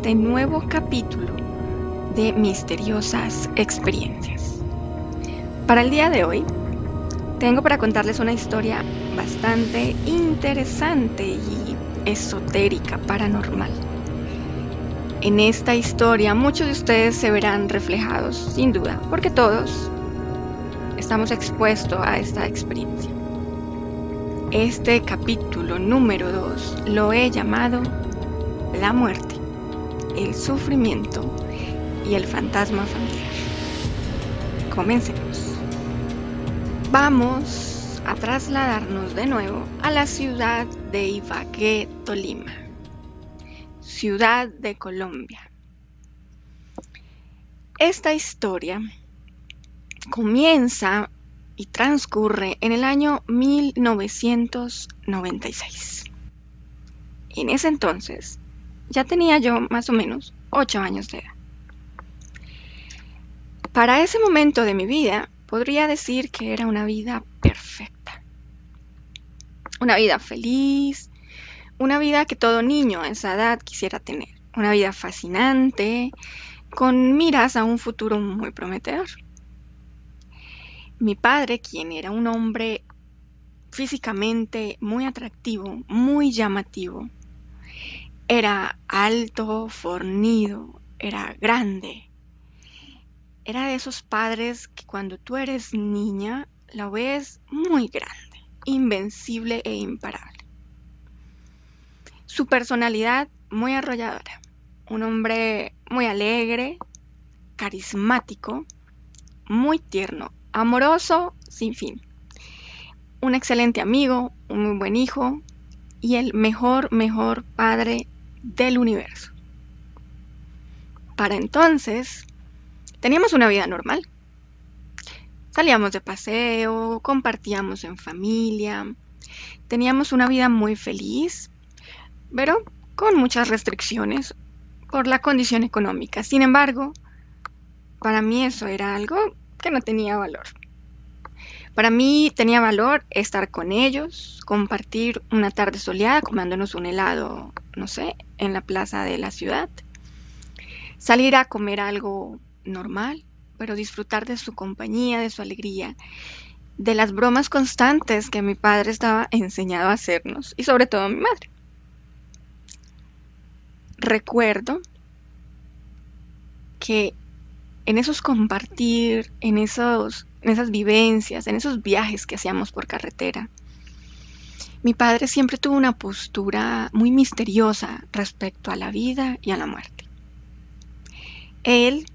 este nuevo capítulo de Misteriosas Experiencias. Para el día de hoy, tengo para contarles una historia bastante interesante y esotérica, paranormal. En esta historia, muchos de ustedes se verán reflejados, sin duda, porque todos estamos expuestos a esta experiencia. Este capítulo número 2 lo he llamado La muerte, el sufrimiento y el fantasma familiar. Comencemos. Vamos a trasladarnos de nuevo a la ciudad de Ibagué, Tolima, ciudad de Colombia. Esta historia comienza y transcurre en el año 1996. En ese entonces ya tenía yo más o menos 8 años de edad. Para ese momento de mi vida podría decir que era una vida perfecta, una vida feliz, una vida que todo niño a esa edad quisiera tener, una vida fascinante, con miras a un futuro muy prometedor. Mi padre, quien era un hombre físicamente muy atractivo, muy llamativo, era alto, fornido, era grande. Era de esos padres que cuando tú eres niña la ves muy grande, invencible e imparable. Su personalidad muy arrolladora, un hombre muy alegre, carismático, muy tierno, amoroso, sin fin. Un excelente amigo, un muy buen hijo y el mejor padre del universo. Para entonces, teníamos una vida normal. Salíamos de paseo, compartíamos en familia, teníamos una vida muy feliz, pero con muchas restricciones por la condición económica. Sin embargo, para mí eso era algo que no tenía valor. Para mí tenía valor estar con ellos, compartir una tarde soleada comiéndonos un helado, no sé, en la plaza de la ciudad, salir a comer algo normal, pero disfrutar de su compañía, de su alegría, de las bromas constantes que mi padre estaba enseñado a hacernos y sobre todo mi madre. Recuerdo que en esos compartir, en esas vivencias, en esos viajes que hacíamos por carretera, mi padre siempre tuvo una postura muy misteriosa respecto a la vida y a la muerte. Él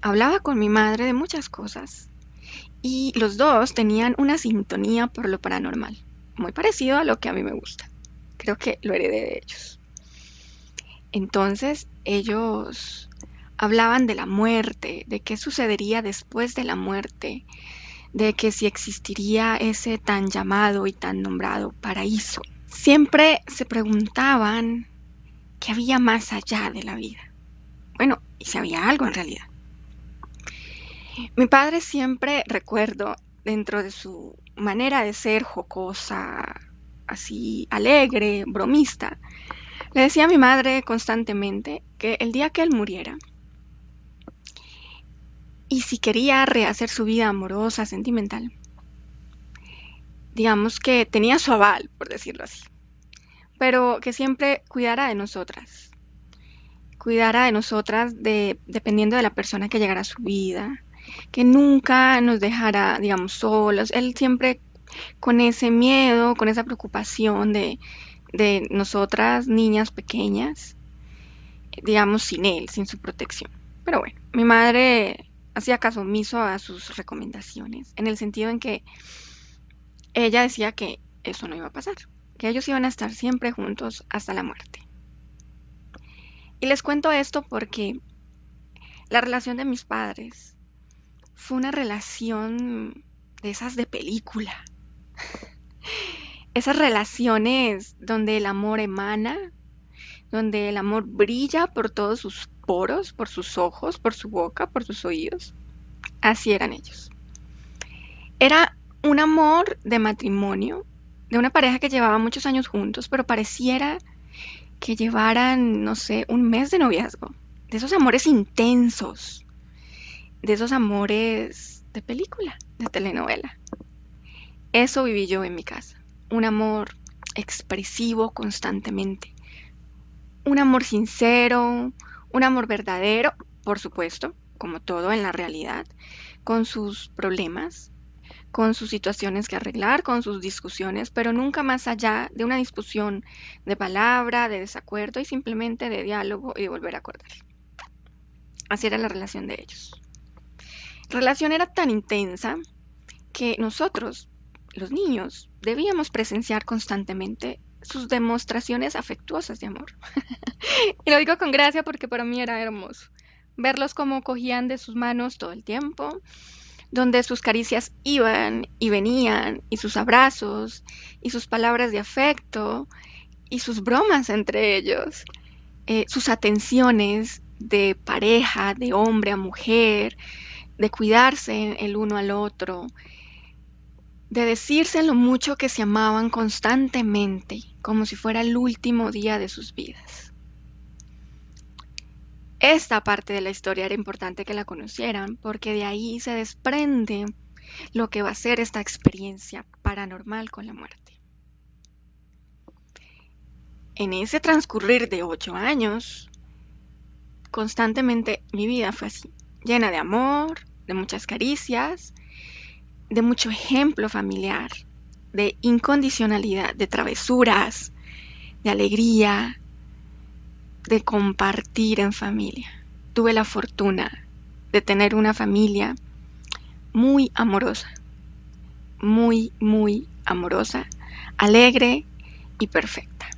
hablaba con mi madre de muchas cosas y los dos tenían una sintonía por lo paranormal, muy parecido a lo que a mí me gusta. Creo que lo heredé de ellos. Entonces ellos hablaban de la muerte, de qué sucedería después de la muerte, de que si existiría ese tan llamado y tan nombrado paraíso. Siempre se preguntaban qué había más allá de la vida. Bueno, y si había algo en realidad. Mi padre siempre, recuerdo, dentro de su manera de ser jocosa, así alegre, bromista, le decía a mi madre constantemente que el día que él muriera, y si quería rehacer su vida amorosa, sentimental, digamos que tenía su aval, por decirlo así, pero que siempre cuidara de nosotras dependiendo de la persona que llegara a su vida, que nunca nos dejara, digamos, solos. Él siempre con ese miedo, con esa preocupación de nosotras, niñas pequeñas, digamos, sin él, sin su protección. Pero bueno, mi madre hacía caso omiso a sus recomendaciones, en el sentido en que ella decía que eso no iba a pasar, que ellos iban a estar siempre juntos hasta la muerte. Y les cuento esto porque la relación de mis padres fue una relación de esas de película. Esas relaciones donde el amor emana, donde el amor brilla por todos sus poros, por sus ojos, por su boca, por sus oídos. Así eran ellos. Era un amor de matrimonio, de una pareja que llevaba muchos años juntos, pero pareciera que llevaran, no sé, un mes de noviazgo, de esos amores intensos, de esos amores de película, de telenovela. Eso viví yo en mi casa, un amor expresivo constantemente, un amor sincero, un amor verdadero, por supuesto, como todo en la realidad, con sus problemas, con sus situaciones que arreglar, con sus discusiones, pero nunca más allá de una discusión de palabra, de desacuerdo y simplemente de diálogo y de volver a acordar. Así era la relación de ellos. La relación era tan intensa que nosotros, los niños, debíamos presenciar constantemente sus demostraciones afectuosas de amor. Y lo digo con gracia porque para mí era hermoso. Verlos como cogían de sus manos todo el tiempo, donde sus caricias iban y venían, y sus abrazos, y sus palabras de afecto, y sus bromas entre ellos, sus atenciones de pareja, de hombre a mujer, de cuidarse el uno al otro, de decirse lo mucho que se amaban constantemente, como si fuera el último día de sus vidas. Esta parte de la historia era importante que la conocieran, porque de ahí se desprende lo que va a ser esta experiencia paranormal con la muerte. En ese transcurrir de 8 años, constantemente mi vida fue así, llena de amor, de muchas caricias, de mucho ejemplo familiar, de incondicionalidad, de travesuras, de alegría, de compartir en familia. Tuve la fortuna de tener una familia muy amorosa, muy, muy amorosa, alegre y perfecta.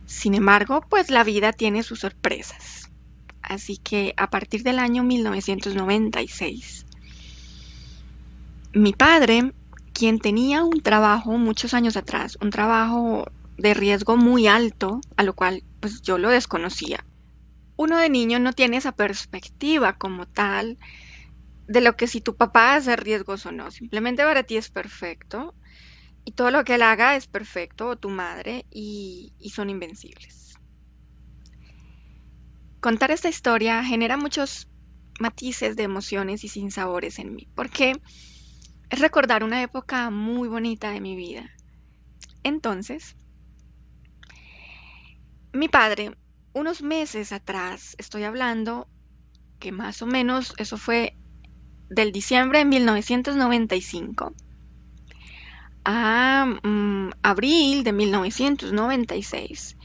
Sin embargo, pues la vida tiene sus sorpresas. Así que a partir del año 1996, mi padre, quien tenía un trabajo muchos años atrás, un trabajo de riesgo muy alto, a lo cual pues yo lo desconocía. Uno de niño no tiene esa perspectiva como tal de lo que si tu papá hace riesgos o no. Simplemente para ti es perfecto y todo lo que él haga es perfecto, o tu madre, y son invencibles. Contar esta historia genera muchos matices de emociones y sinsabores en mí, porque es recordar una época muy bonita de mi vida. Entonces, mi padre, unos meses atrás, estoy hablando que más o menos eso fue del diciembre de 1995 a abril de 1996,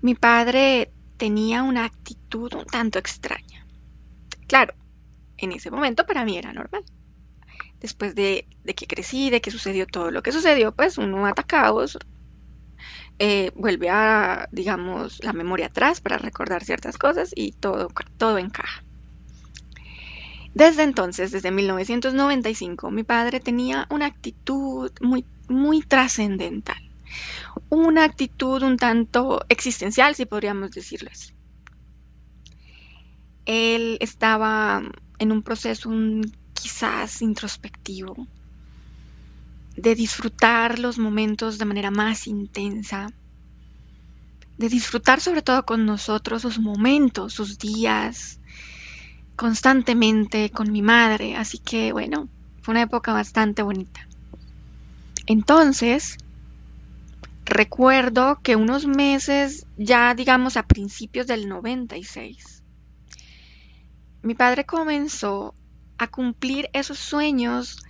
mi padre tenía una actitud un tanto extraña. Claro, en ese momento para mí era normal. Después de que crecí, de que sucedió todo lo que sucedió, pues uno ataca vuelve a, digamos, la memoria atrás para recordar ciertas cosas y todo encaja. Desde entonces, desde 1995, mi padre tenía una actitud muy, muy trascendental, una actitud un tanto existencial, si podríamos decirlo así. Él estaba en un proceso quizás introspectivo, de disfrutar los momentos de manera más intensa, de disfrutar sobre todo con nosotros sus momentos, sus días, constantemente con mi madre, así que bueno, fue una época bastante bonita. Entonces, recuerdo que unos meses, ya digamos a principios del 96, mi padre comenzó a cumplir esos sueños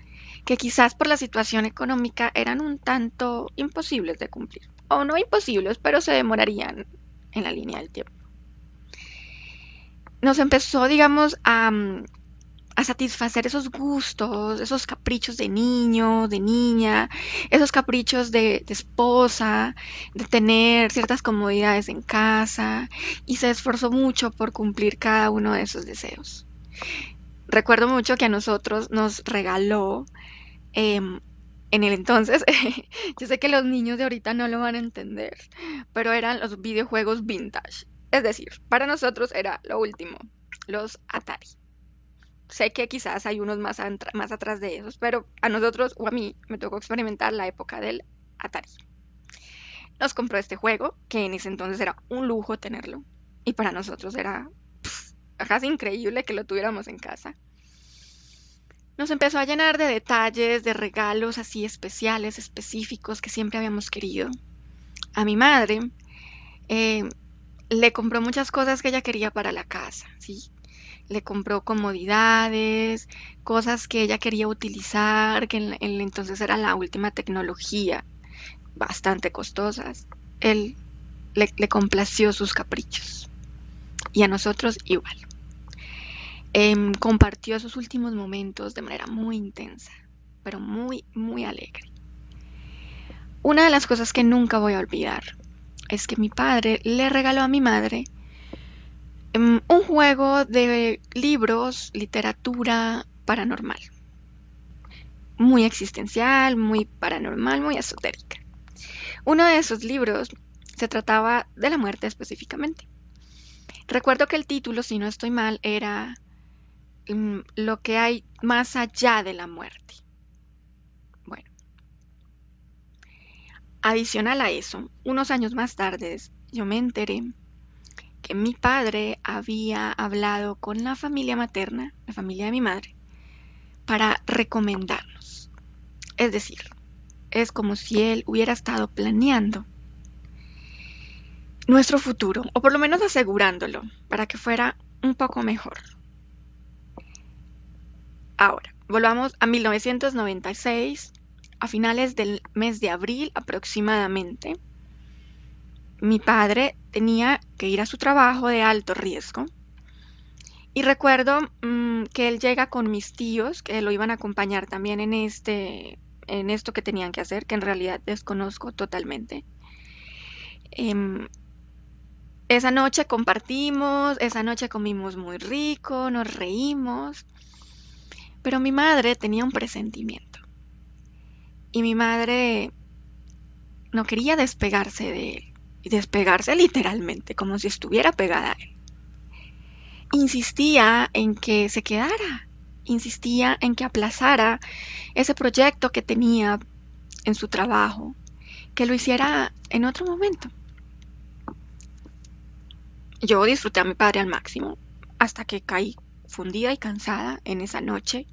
que quizás por la situación económica eran un tanto imposibles de cumplir. O no imposibles, pero se demorarían en la línea del tiempo. Nos empezó, digamos, a satisfacer esos gustos, esos caprichos de niño, de niña, esos caprichos de esposa, de tener ciertas comodidades en casa, y se esforzó mucho por cumplir cada uno de esos deseos. Recuerdo mucho que a nosotros nos regaló en el entonces, yo sé que los niños de ahorita no lo van a entender, pero eran los videojuegos vintage. Es decir, para nosotros era lo último, los Atari. Sé que quizás hay unos más atrás de esos, pero a nosotros o a mí me tocó experimentar la época del Atari. Nos compró este juego, que en ese entonces era un lujo tenerlo. Y para nosotros era casi increíble que lo tuviéramos en casa. Nos empezó a llenar de detalles, de regalos así especiales, específicos que siempre habíamos querido. A mi madre eh, le compró muchas cosas que ella quería para la casa, ¿sí? Le compró comodidades, cosas que ella quería utilizar, que en el entonces era la última tecnología, bastante costosas. Él le complació sus caprichos y a nosotros igual. Compartió sus últimos momentos de manera muy intensa, pero muy, muy alegre. Una de las cosas que nunca voy a olvidar es que mi padre le regaló a mi madre un juego de libros, literatura paranormal. Muy existencial, muy paranormal, muy esotérica. Uno de esos libros se trataba de la muerte específicamente. Recuerdo que el título, si no estoy mal, era Lo que hay más allá de la muerte. Bueno, adicional a eso, unos años más tarde, yo me enteré que mi padre había hablado con la familia materna, la familia de mi madre, para recomendarnos. Es decir, es como si él hubiera estado planeando nuestro futuro, o por lo menos asegurándolo, para que fuera un poco mejor. Ahora, volvamos a 1996, a finales del mes de abril aproximadamente. Mi padre tenía que ir a su trabajo de alto riesgo y recuerdo que él llega con mis tíos que lo iban a acompañar también en esto que tenían que hacer, que en realidad desconozco totalmente. Em, esa noche compartimos, esa noche comimos muy rico, nos reímos, pero mi madre tenía un presentimiento y mi madre no quería despegarse de él, y despegarse literalmente, como si estuviera pegada a él. Insistía en que se quedara, insistía en que aplazara ese proyecto que tenía en su trabajo, que lo hiciera en otro momento. Yo disfruté a mi padre al máximo, hasta que caí fundida y cansada en esa noche.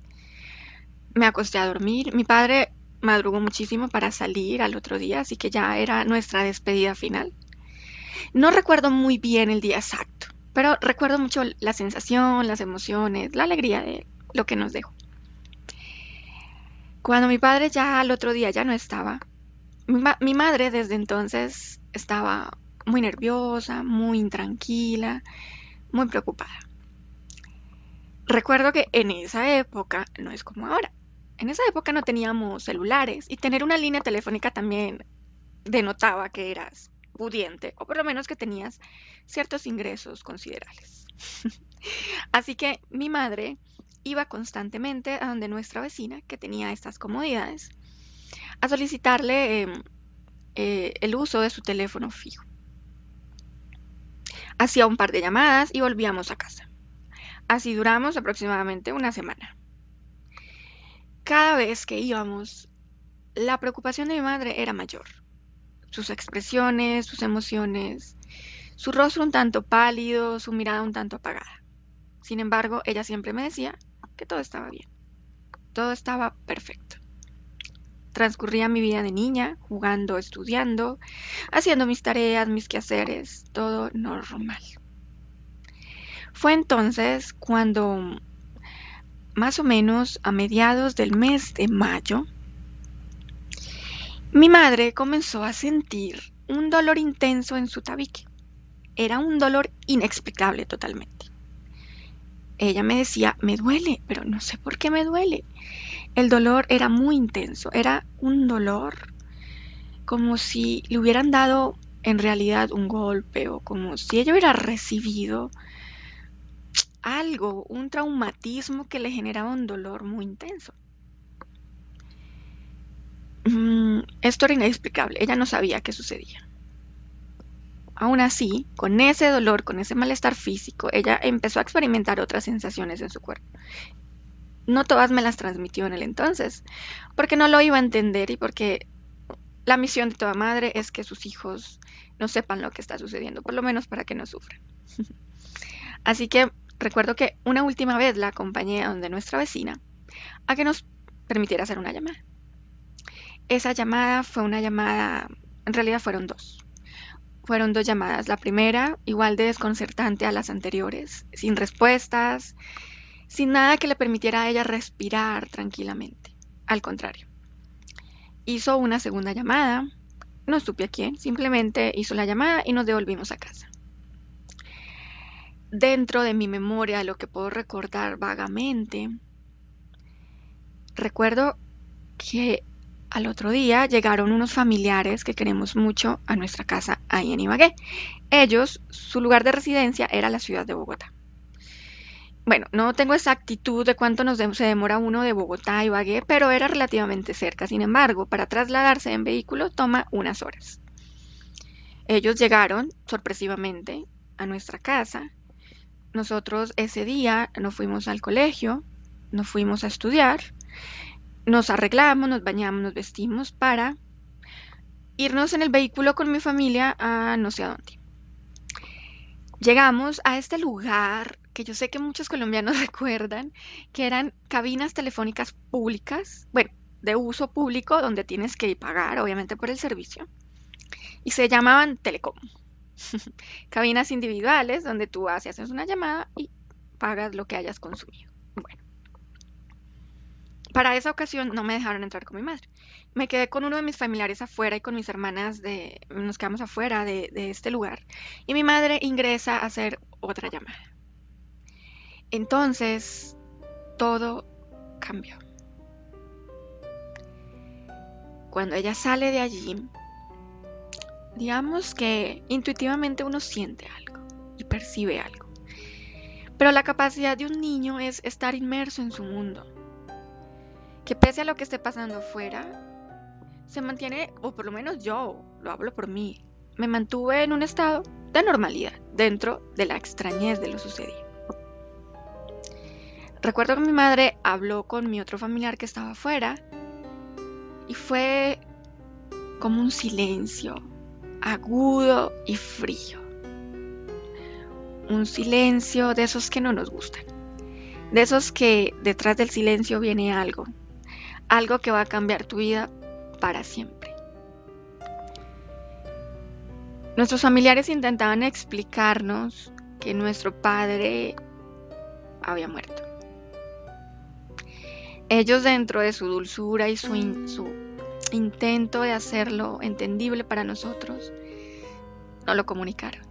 Me acosté a dormir. Mi padre madrugó muchísimo para salir al otro día, así que ya era nuestra despedida final. No recuerdo muy bien el día exacto, pero recuerdo mucho la sensación, las emociones, la alegría de lo que nos dejó. Cuando mi padre ya al otro día ya no estaba, mi madre desde entonces estaba muy nerviosa, muy intranquila, muy preocupada. Recuerdo que en esa época, no es como ahora, en esa época no teníamos celulares y tener una línea telefónica también denotaba que eras pudiente o por lo menos que tenías ciertos ingresos considerables. Así que mi madre iba constantemente a donde nuestra vecina, que tenía estas comodidades, a solicitarle el uso de su teléfono fijo. Hacía un par de llamadas y volvíamos a casa. Así duramos aproximadamente una semana. Cada vez que íbamos, la preocupación de mi madre era mayor. Sus expresiones, sus emociones, su rostro un tanto pálido, su mirada un tanto apagada. Sin embargo, ella siempre me decía que todo estaba bien, todo estaba perfecto. Transcurría mi vida de niña, jugando, estudiando, haciendo mis tareas, mis quehaceres, todo normal. Fue entonces cuando, más o menos a mediados del mes de mayo, mi madre comenzó a sentir un dolor intenso en su tabique. Era un dolor inexplicable totalmente. Ella me decía, me duele, pero no sé por qué me duele. El dolor era muy intenso, era un dolor como si le hubieran dado en realidad un golpe o como si ella hubiera recibido algo, un traumatismo que le generaba un dolor muy intenso. Esto era inexplicable, ella no sabía qué sucedía. Aún así, con ese dolor, con ese malestar físico, ella empezó a experimentar otras sensaciones en su cuerpo. No todas me las transmitió en el entonces, porque no lo iba a entender y porque La misión de toda madre es que sus hijos no sepan lo que está sucediendo, por lo menos para que no sufran. Así que recuerdo que una última vez la acompañé a donde nuestra vecina a que nos permitiera hacer una llamada. Esa llamada fue una llamada, en realidad fueron dos. Fueron dos llamadas. La primera, igual de desconcertante a las anteriores, sin respuestas, sin nada que le permitiera a ella respirar tranquilamente. Al contrario, hizo una segunda llamada, no supe a quién, simplemente hizo la llamada y nos devolvimos a casa. Dentro de mi memoria, lo que puedo recordar vagamente, recuerdo que al otro día llegaron unos familiares que queremos mucho a nuestra casa ahí en Ibagué. Ellos, su lugar de residencia era la ciudad de Bogotá. Bueno, no tengo exactitud de cuánto se demora uno de Bogotá a Ibagué, pero era relativamente cerca. Sin embargo, para trasladarse en vehículo toma unas horas. Ellos llegaron sorpresivamente a nuestra casa. Nosotros ese día nos fuimos al colegio, nos fuimos a estudiar, nos arreglamos, nos bañamos, nos vestimos para irnos en el vehículo con mi familia a no sé a dónde. Llegamos a este lugar que yo sé que muchos colombianos recuerdan, que eran cabinas telefónicas públicas, bueno, de uso público, donde tienes que pagar, obviamente, por el servicio, y se llamaban Telecom. Cabinas individuales donde tú vas y haces una llamada y pagas lo que hayas consumido. Bueno, para esa ocasión no me dejaron entrar con mi madre. Me quedé con uno de mis familiares afuera y con mis hermanas nos quedamos afuera de este lugar. Y mi madre ingresa a hacer otra llamada. Entonces, todo cambió. Cuando ella sale de allí, digamos que intuitivamente uno siente algo y percibe algo. Pero la capacidad de un niño es estar inmerso en su mundo. Que pese a lo que esté pasando afuera, se mantiene, o por lo menos yo, lo hablo por mí, me mantuve en un estado de normalidad dentro de la extrañez de lo sucedido. Recuerdo que mi madre habló con mi otro familiar que estaba afuera y fue como un silencio agudo y frío. Un silencio de esos que no nos gustan. De esos que detrás del silencio viene algo. Algo que va a cambiar tu vida para siempre. Nuestros familiares intentaban explicarnos que nuestro padre había muerto. Ellos, dentro de su dulzura y su intento de hacerlo entendible para nosotros, no lo comunicaron.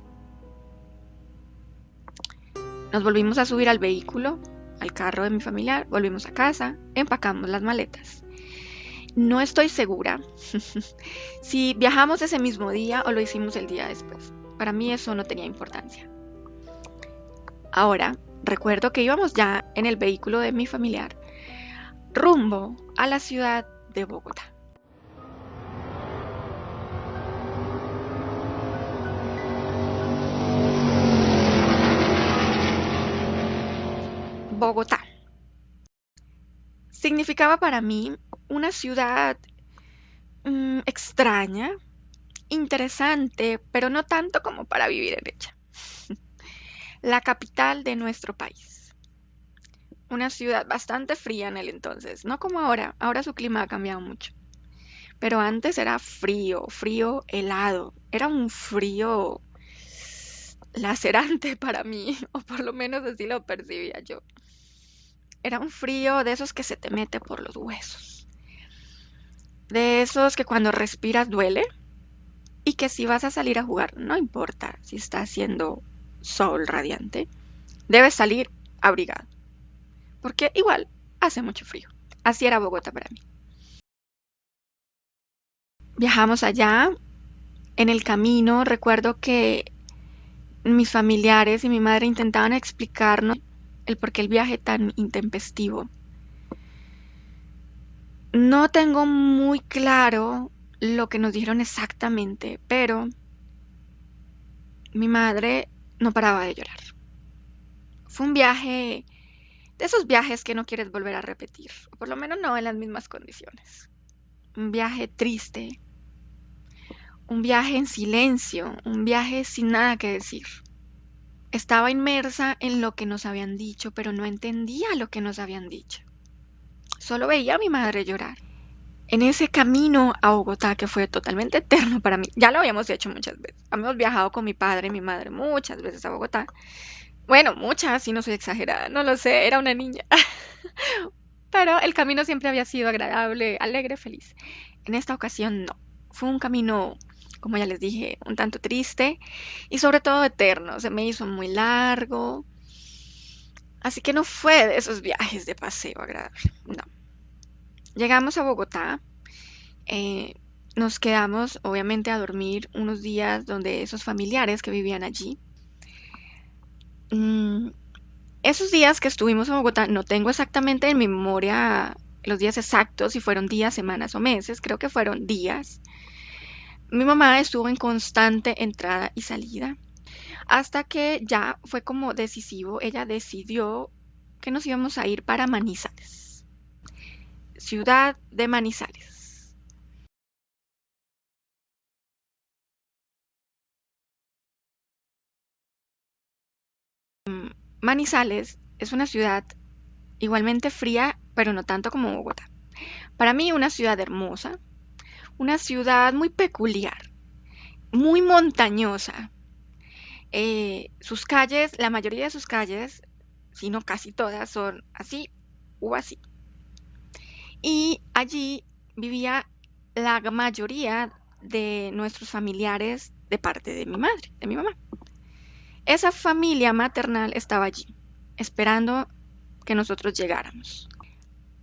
Nos volvimos a subir al vehículo, al carro de mi familiar, volvimos a casa, empacamos las maletas. No estoy segura si viajamos ese mismo día o lo hicimos el día después. Para mí eso no tenía importancia. Ahora, recuerdo que íbamos ya en el vehículo de mi familiar rumbo a la ciudad de Bogotá. Bogotá significaba para mí una ciudad extraña, interesante, pero no tanto como para vivir en ella. La capital de nuestro país. Una ciudad bastante fría en el entonces, no como ahora. Ahora su clima ha cambiado mucho. Pero antes era frío, frío helado. Era un frío lacerante para mí, o por lo menos así lo percibía yo. Era un frío de esos que se te mete por los huesos. De esos que cuando respiras duele. Y que si vas a salir a jugar, no importa si está haciendo sol radiante, debes salir abrigado. Porque igual hace mucho frío. Así era Bogotá para mí. Viajamos allá. En el camino recuerdo que mis familiares y mi madre intentaban explicarnos el por qué el viaje tan intempestivo. No tengo muy claro lo que nos dijeron exactamente, pero mi madre no paraba de llorar. Fue un viaje, de esos viajes que no quieres volver a repetir, o por lo menos no en las mismas condiciones. Un viaje triste, un viaje en silencio, un viaje sin nada que decir. Estaba inmersa en lo que nos habían dicho, pero no entendía lo que nos habían dicho. Solo veía a mi madre llorar. En ese camino a Bogotá, que fue totalmente eterno para mí, ya lo habíamos hecho muchas veces. Habíamos viajado con mi padre y mi madre muchas veces a Bogotá. Bueno, muchas, si no soy exagerada, no lo sé, era una niña. Pero el camino siempre había sido agradable, alegre, feliz. En esta ocasión no. Fue un camino, como ya les dije, un tanto triste y sobre todo eterno. Se me hizo muy largo. Así que no fue de esos viajes de paseo agradable. No. Llegamos a Bogotá. eh, Nos quedamos, obviamente, a dormir unos días donde esos familiares que vivían allí. Mm, Esos días que estuvimos en Bogotá, no tengo exactamente en mi memoria los días exactos, si fueron días, semanas o meses, creo que fueron días. Mi mamá estuvo en constante entrada y salida hasta que ya fue como decisivo, ella decidió que nos íbamos a ir para Manizales, ciudad de Manizales. Manizales es una ciudad igualmente fría, pero no tanto como Bogotá. Para mí una ciudad hermosa, una ciudad muy peculiar, muy montañosa. Sus calles, la mayoría de sus calles, si no casi todas, son así o así. Y allí vivía la mayoría de nuestros familiares de parte de mi madre, de mi mamá. Esa familia maternal estaba allí, esperando que nosotros llegáramos.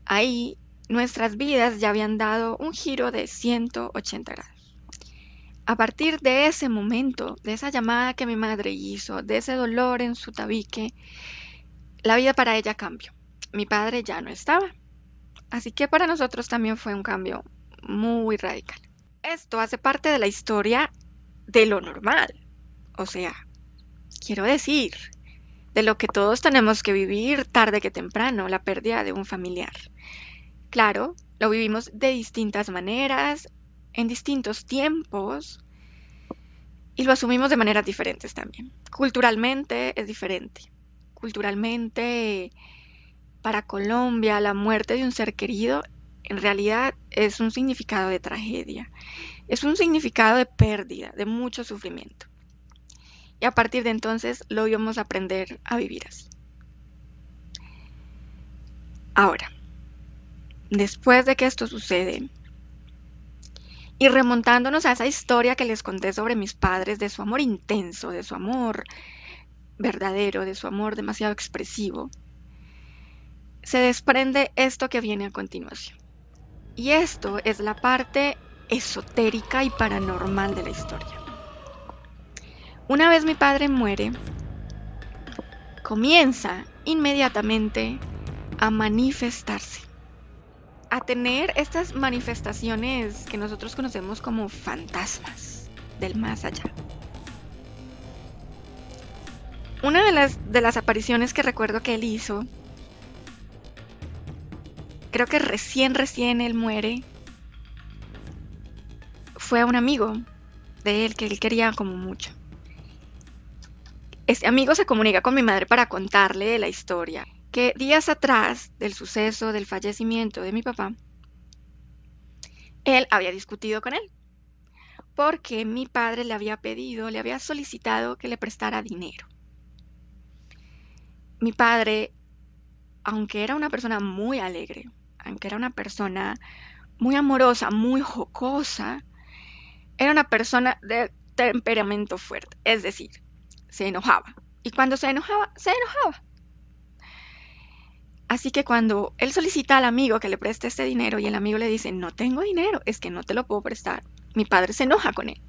Ahí nuestras vidas ya habían dado un giro de 180 grados. A partir de ese momento, de esa llamada que mi madre hizo, de ese dolor en su tabique, la vida para ella cambió. Mi padre ya no estaba. Así que para nosotros también fue un cambio muy radical. Esto hace parte de la historia de lo normal. O sea, quiero decir, de lo que todos tenemos que vivir tarde que temprano, la pérdida de un familiar. Claro, lo vivimos de distintas maneras, en distintos tiempos, y lo asumimos de maneras diferentes también. Culturalmente es diferente. Culturalmente, para Colombia, la muerte de un ser querido en realidad es un significado de tragedia, es un significado de pérdida, de mucho sufrimiento. Y a partir de entonces lo íbamos a aprender a vivir así. Ahora, después de que esto sucede, y remontándonos a esa historia que les conté sobre mis padres, de su amor intenso, de su amor verdadero, de su amor demasiado expresivo, se desprende esto que viene a continuación. Y esto es la parte esotérica y paranormal de la historia. Una vez mi padre muere, comienza inmediatamente a manifestarse, a tener estas manifestaciones que nosotros conocemos como fantasmas del más allá. Una de las apariciones que recuerdo que él hizo, creo que recién él muere, fue a un amigo de él que él quería como mucho. Este amigo se comunica con mi madre para contarle la historia, que días atrás del suceso del fallecimiento de mi papá, él había discutido con él, porque mi padre le había pedido, le había solicitado que le prestara dinero. Mi padre, aunque era una persona muy alegre, aunque era una persona muy amorosa, muy jocosa, era una persona de temperamento fuerte, es decir, se enojaba. Y cuando se enojaba, se enojaba. Así que cuando él solicita al amigo que le preste este dinero y el amigo le dice, no tengo dinero, es que no te lo puedo prestar, mi padre se enoja con él.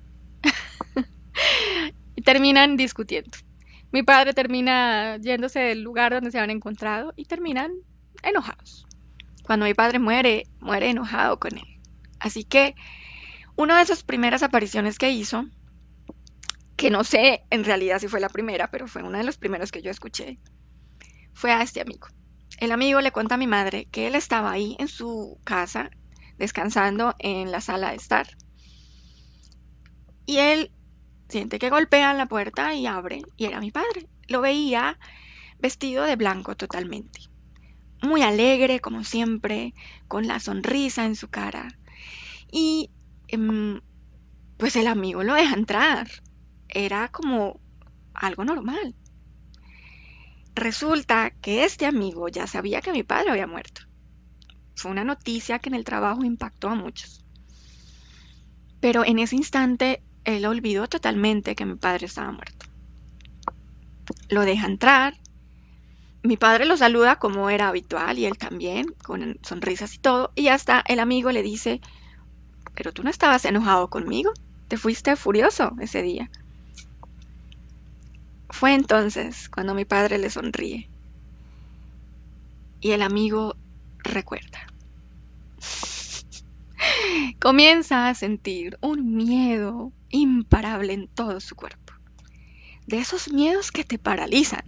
Y terminan discutiendo. Mi padre termina yéndose del lugar donde se habían encontrado y terminan enojados. Cuando mi padre muere, muere enojado con él. Así que una de esas primeras apariciones que hizo, que no sé en realidad si fue la primera, pero fue una de los primeros que yo escuché, fue a este amigo. El amigo le cuenta a mi madre que él estaba ahí en su casa, descansando en la sala de estar, Y él siente que golpean la puerta y abre, y era mi padre. Lo veía vestido de blanco totalmente, muy alegre como siempre, con la sonrisa en su cara. Y pues el amigo lo deja entrar. Era como algo normal. Resulta que este amigo ya sabía que mi padre había muerto. Fue una noticia que en el trabajo impactó a muchos. Pero en ese instante él olvidó totalmente que mi padre estaba muerto. Lo deja entrar. Mi padre lo saluda como era habitual y él también, con sonrisas y todo. Y hasta el amigo le dice, pero tú no estabas enojado conmigo, te fuiste furioso ese día. Fue entonces cuando mi padre le sonríe y el amigo recuerda. Comienza a sentir un miedo imparable en todo su cuerpo. De esos miedos que te paralizan.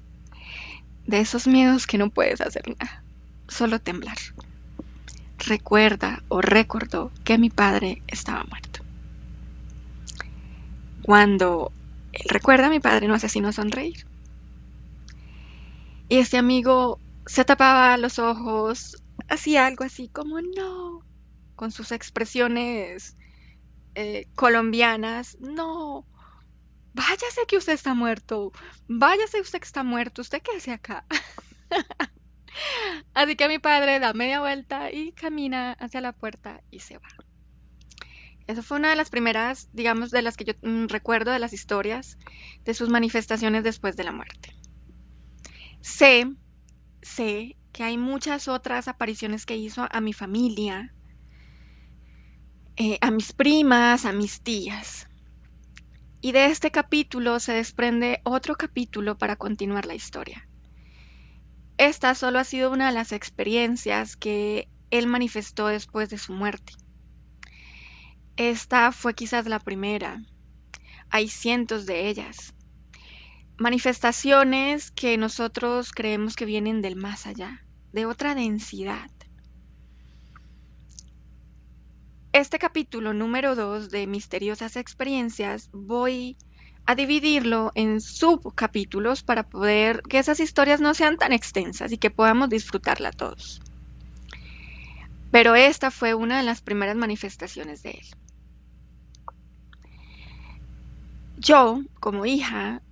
De esos miedos que no puedes hacer nada. Solo temblar. Recuerda o recordó que mi padre estaba muerto. Cuando él recuerda, mi padre no hace sino sonreír. Y este amigo se tapaba los ojos, hacía algo así como no, con sus expresiones colombianas, no, váyase que usted está muerto, váyase usted que está muerto, ¿usted qué hace acá? Así que mi padre da media vuelta y camina hacia la puerta y se va. Esa fue una de las primeras, digamos, de las que yo recuerdo de las historias de sus manifestaciones después de la muerte. Sé que hay muchas otras apariciones que hizo a mi familia, a mis primas, a mis tías. Y de este capítulo se desprende otro capítulo para continuar la historia. Esta solo ha sido una de las experiencias que él manifestó después de su muerte. Esta fue quizás la primera. Hay cientos de ellas. Manifestaciones que nosotros creemos que vienen del más allá, de otra densidad. Este capítulo número 2 de Misteriosas Experiencias voy a dividirlo en subcapítulos para poder que esas historias no sean tan extensas y que podamos disfrutarla todos. Pero esta fue una de las primeras manifestaciones de él. Yo, como hija,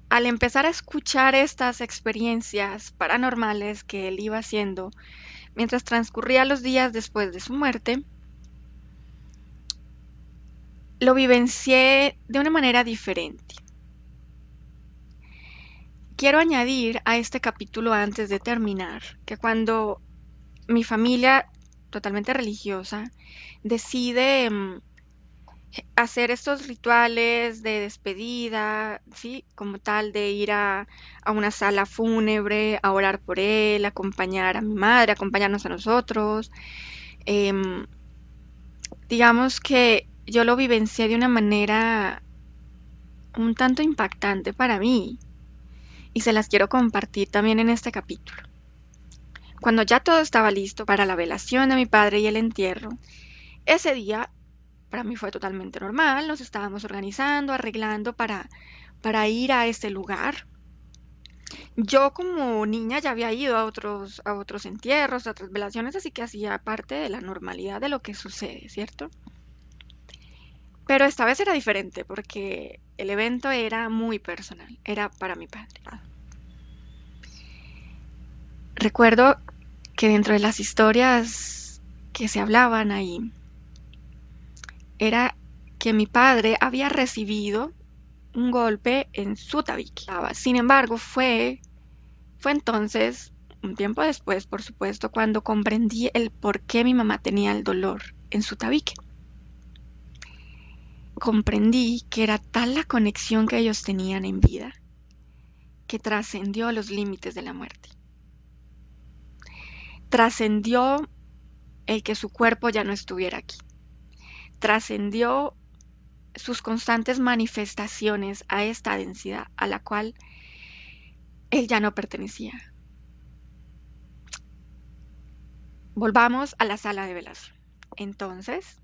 al empezar a escuchar estas experiencias paranormales que él iba haciendo mientras transcurría los días después de su muerte, lo vivencié de una manera diferente. Quiero añadir a este capítulo antes de terminar que cuando mi familia, totalmente religiosa, decide hacer estos rituales de despedida, ¿sí? Como tal de ir a una sala fúnebre, a orar por él, acompañar a mi madre, acompañarnos a nosotros. Digamos que yo lo vivencié de una manera un tanto impactante para mí y se las quiero compartir también en este capítulo. Cuando ya todo estaba listo para la velación de mi padre y el entierro, ese día para mí fue totalmente normal, nos estábamos organizando, arreglando para ir a este lugar. Yo como niña ya había ido a otros entierros, a otras velaciones, así que hacía parte de la normalidad de lo que sucede, ¿cierto? Pero esta vez era diferente porque el evento era muy personal, era para mi padre. Recuerdo que dentro de las historias que se hablaban ahí, era que mi padre había recibido un golpe en su tabique. Sin embargo, fue entonces, un tiempo después, por supuesto, cuando comprendí el por qué mi mamá tenía el dolor en su tabique. Comprendí que era tal la conexión que ellos tenían en vida que trascendió los límites de la muerte. Trascendió el que su cuerpo ya no estuviera aquí. Trascendió sus constantes manifestaciones a esta densidad a la cual él ya no pertenecía. Volvamos a la sala de velación. Entonces,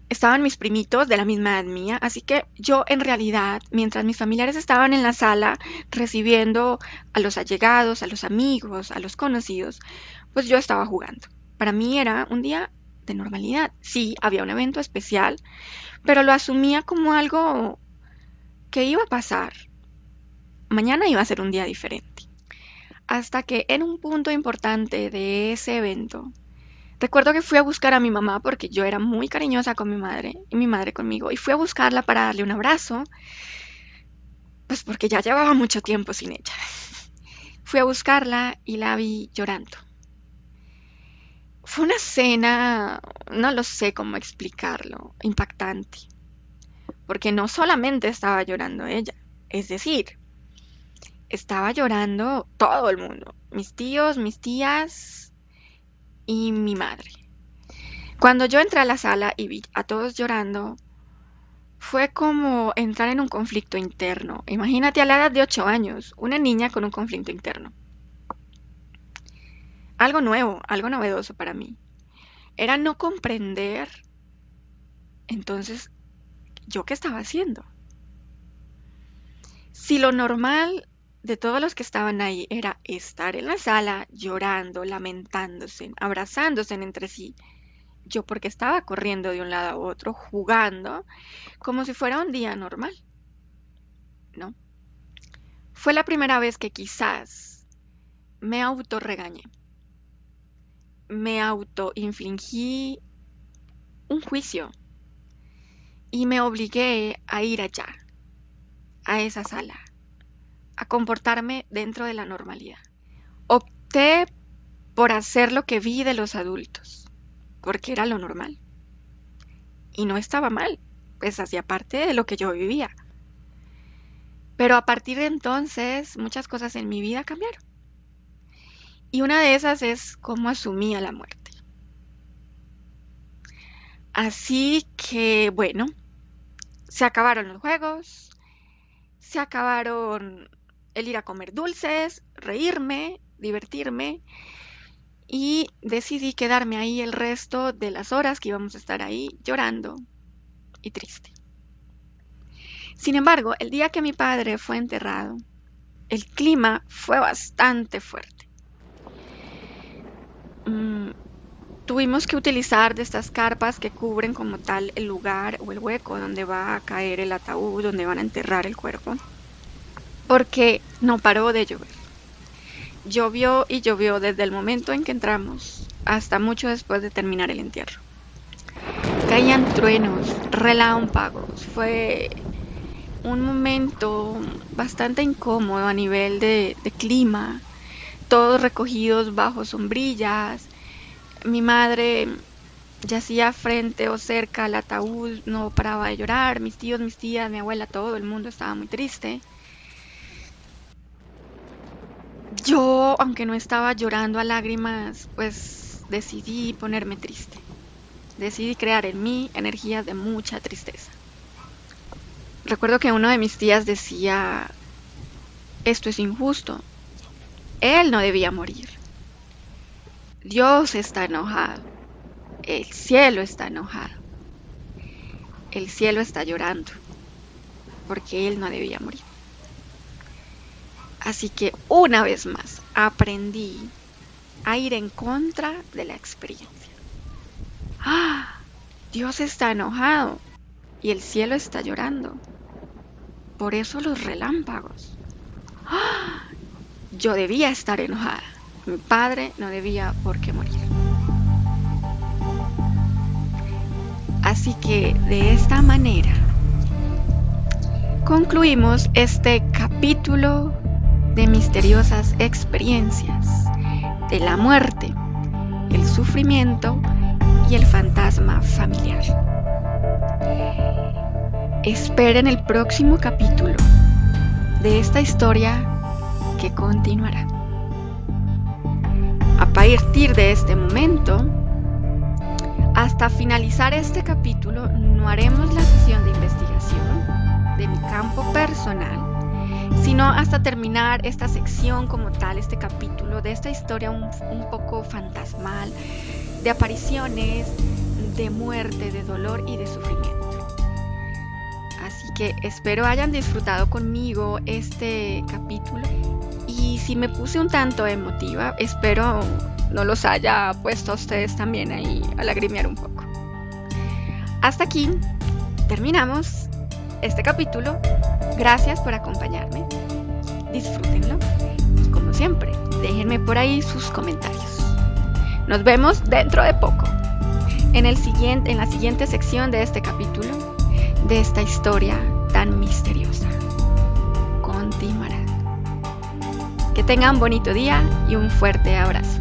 estaban mis primitos de la misma edad mía, así que yo en realidad, mientras mis familiares estaban en la sala recibiendo a los allegados, a los amigos, a los conocidos, pues yo estaba jugando. Para mí era un día de normalidad. Sí, había un evento especial, pero lo asumía como algo que iba a pasar. Mañana iba a ser un día diferente. Hasta que en un punto importante de ese evento, recuerdo que fui a buscar a mi mamá porque yo era muy cariñosa con mi madre y mi madre conmigo, y fui a buscarla para darle un abrazo, pues porque ya llevaba mucho tiempo sin ella. Fui a buscarla y la vi llorando. Fue una escena, no lo sé cómo explicarlo, impactante, porque no solamente estaba llorando ella, es decir, estaba llorando todo el mundo, mis tíos, mis tías y mi madre. Cuando yo entré a la sala y vi a todos llorando, fue como entrar en un conflicto interno. Imagínate a la edad de 8 años, una niña con un conflicto interno. Algo nuevo, algo novedoso para mí. Era no comprender, entonces, ¿yo qué estaba haciendo? Si lo normal de todos los que estaban ahí era estar en la sala llorando, lamentándose, abrazándose entre sí, yo porque estaba corriendo de un lado a otro, jugando, como si fuera un día normal, ¿no? Fue la primera vez que quizás me autorregañé, me autoinfligí un juicio y me obligué a ir allá, a esa sala, a comportarme dentro de la normalidad. Opté por hacer lo que vi de los adultos, porque era lo normal. Y no estaba mal, pues hacía parte de lo que yo vivía. Pero a partir de entonces, muchas cosas en mi vida cambiaron. Y una de esas es cómo asumía la muerte. Así que, bueno, se acabaron los juegos, se acabaron el ir a comer dulces, reírme, divertirme, y decidí quedarme ahí el resto de las horas que íbamos a estar ahí llorando y triste. Sin embargo, el día que mi padre fue enterrado, el clima fue bastante fuerte. Tuvimos que utilizar de estas carpas que cubren como tal el lugar o el hueco donde va a caer el ataúd, donde van a enterrar el cuerpo, porque no paró de llover. Llovió y llovió desde el momento en que entramos hasta mucho después de terminar el entierro. Caían truenos, relámpagos, fue un momento bastante incómodo a nivel de clima, todos recogidos bajo sombrillas. Mi madre yacía frente o cerca al ataúd, no paraba de llorar, mis tíos, mis tías, mi abuela, todo el mundo estaba muy triste. Yo, aunque no estaba llorando a lágrimas, pues decidí ponerme triste. Decidí crear en mí energías de mucha tristeza. Recuerdo que uno de mis tías decía, esto es injusto, él no debía morir. Dios está enojado, el cielo está enojado, el cielo está llorando, porque él no debía morir. Así que una vez más aprendí a ir en contra de la experiencia. ¡Ah! Dios está enojado y el cielo está llorando. Por eso los relámpagos. ¡Ah! Yo debía estar enojada. Mi padre no debía por qué morir. Así que de esta manera concluimos este capítulo de misteriosas experiencias de la muerte, el sufrimiento y el fantasma familiar. Esperen el próximo capítulo de esta historia que continuará. A partir de este momento, hasta finalizar este capítulo, no haremos la sesión de investigación de mi campo personal, sino hasta terminar esta sección como tal, este capítulo de esta historia un poco fantasmal, de apariciones, de muerte, de dolor y de sufrimiento. Así que espero hayan disfrutado conmigo este capítulo. Y si me puse un tanto emotiva, espero no los haya puesto a ustedes también ahí a lagrimear un poco. Hasta aquí terminamos este capítulo. Gracias por acompañarme. Disfrútenlo. Y como siempre, déjenme por ahí sus comentarios. Nos vemos dentro de poco. En la siguiente sección de este capítulo, de esta historia tan misteriosa. Continuará. Que tengan un bonito día y un fuerte abrazo.